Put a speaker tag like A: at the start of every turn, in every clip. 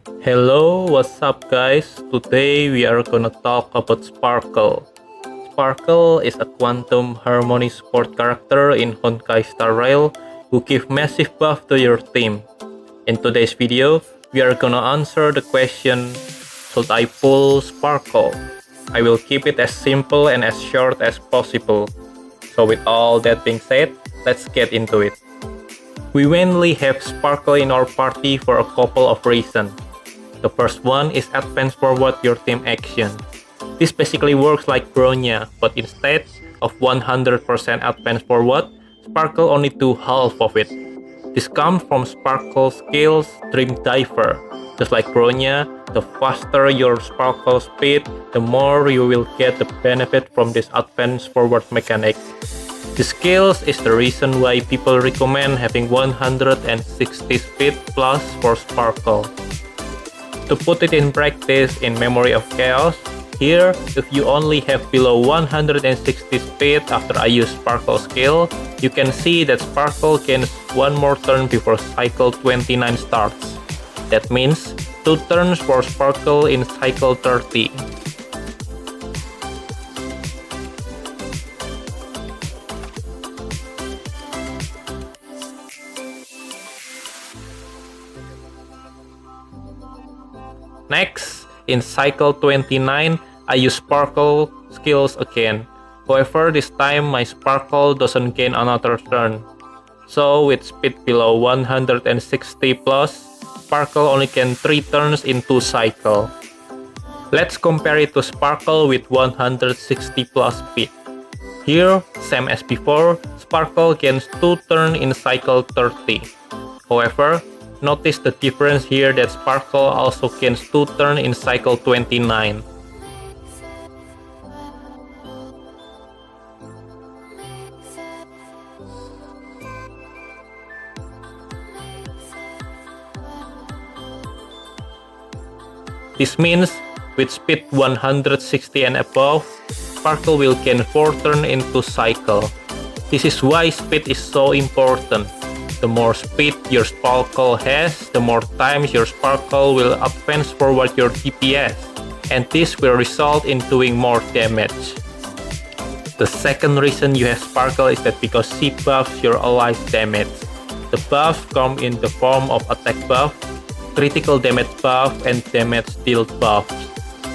A: Hello, what's up guys? Today we are gonna talk about Sparkle. Sparkle is a quantum harmony support character in Honkai Rail who give massive buff to your team. In today's video, we are gonna answer the question, should I pull Sparkle? I will keep it as simple and as short as possible. So with all that being said, let's get into it. We mainly have Sparkle in our party for a couple of reasons. The first one is advance forward your team action. This basically works like Bronya, but instead of 100% advance forward, Sparkle only do half of it. This comes from Sparkle skills Dream Diver. Just like Bronya, the faster your Sparkle speed, the more you will get the benefit from this advance forward mechanic. The skills is the reason why people recommend having 160 speed plus for Sparkle. To put it in practice in Memory of Chaos, here if you only have below 160 speed after I use Sparkle skill, you can see that Sparkle gains one more turn before cycle 29 starts. That means 2 turns for Sparkle in cycle 30. Next, in cycle 29, I use Sparkle skills again. However, this time my Sparkle doesn't gain another turn. So with speed below 160 plus, Sparkle only gains 3 turns in 2 cycles. Let's compare it to Sparkle with 160 plus speed. Here, same as before, Sparkle gains 2 turns in cycle 30. However, notice the difference here that Sparkle also gains 2 turns in cycle 29. This means with speed 160 and above, Sparkle will gain 4 turns in 2 cycles. This is why speed is so important. The more speed your Sparkle has, the more times your Sparkle will advance forward your DPS, and this will result in doing more damage. The second reason you have Sparkle is that because she buffs your allies' damage. The buff comes in the form of attack buff, critical damage buff, and damage dealt buff.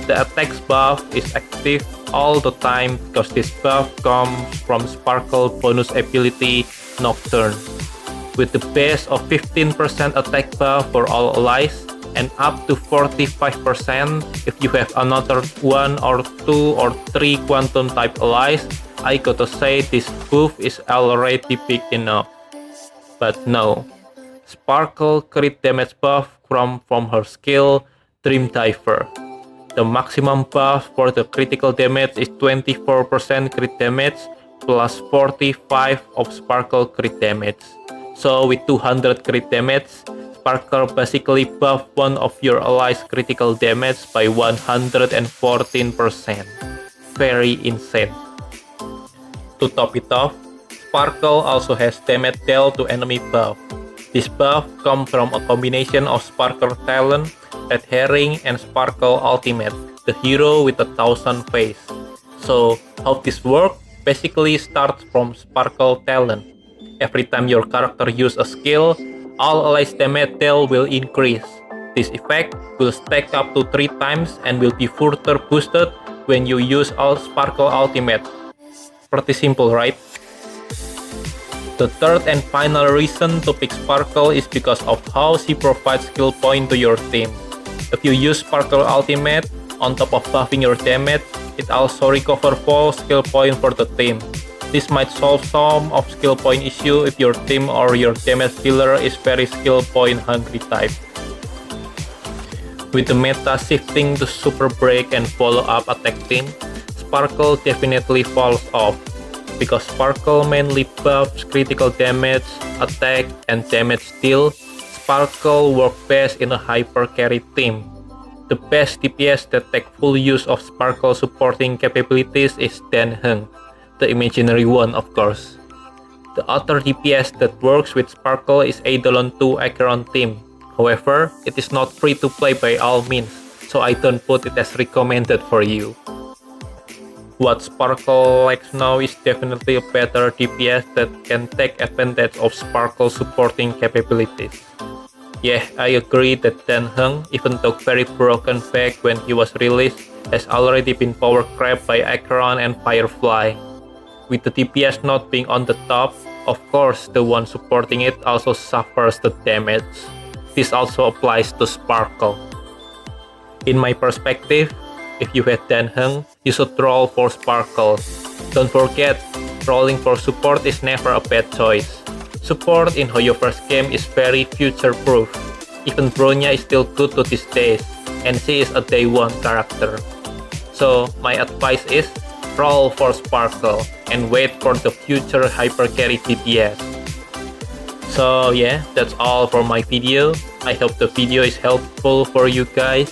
A: The attack buff is active all the time because this buff comes from Sparkle bonus ability Nocturne, with the base of 15% attack buff for all allies and up to 45% if you have another 1 or 2 or 3 quantum type allies. I gotta say this buff is already big enough. But no, Sparkle crit damage buff from her skill Dream Diver. The maximum buff for the critical damage is 24% crit damage plus 45 of Sparkle crit damage. So with 200 crit damage, Sparkle basically buff one of your allies' critical damage by 114%. Very insane. To top it off, Sparkle also has damage dealt to enemy buff. This buff comes from a combination of Sparkle talent, Red Herring, and Sparkle ultimate, the hero with 1,000 face. So how this works basically starts from Sparkle talent. Every time your character uses a skill, all allies' damage dealt will increase. This effect will stack up to 3 times and will be further boosted when you use all Sparkle ultimate. Pretty simple, right? The third and final reason to pick Sparkle is because of how she provides skill point to your team. If you use Sparkle ultimate, on top of buffing your damage, it also recovers 4 skill point for the team. This might solve some of skill point issue if your team or your damage dealer is very skill point hungry type. With the meta shifting to super break and follow up attack team, Sparkle definitely falls off. Because Sparkle mainly buffs critical damage, attack, and damage deal, Sparkle works best in a hyper carry team. The best DPS that take full use of Sparkle supporting capabilities is Dan Heng, the imaginary one of course. The other DPS that works with Sparkle is Eidolon 2 Acheron team, However, it is not free to play by all means, so I don't put it as recommended for you. What Sparkle lacks now is definitely a better DPS that can take advantage of Sparkle supporting capabilities. Yeah, I agree that Dan Heng, even though very broken back when he was released, has already been power crept by Acheron and Firefly. With the DPS not being on the top, of course the one supporting it also suffers the damage. This also applies to Sparkle. In my perspective, if you had Dan Heng, you should roll for Sparkle. Don't forget, rolling for support is never a bad choice. Support in Hoyoverse game is very future-proof. Even Bronya is still good to these days, and she is a day 1 character. So my advice is, roll for Sparkle and wait for the future hyper carry DPS. So yeah, that's all for my video. I hope the video is helpful for you guys.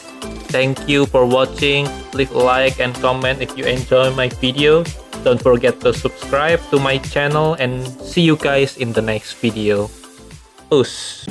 A: Thank you for watching. Leave a like and comment if you enjoy my video. Don't forget to subscribe to my channel and see you guys in the next video. Peace.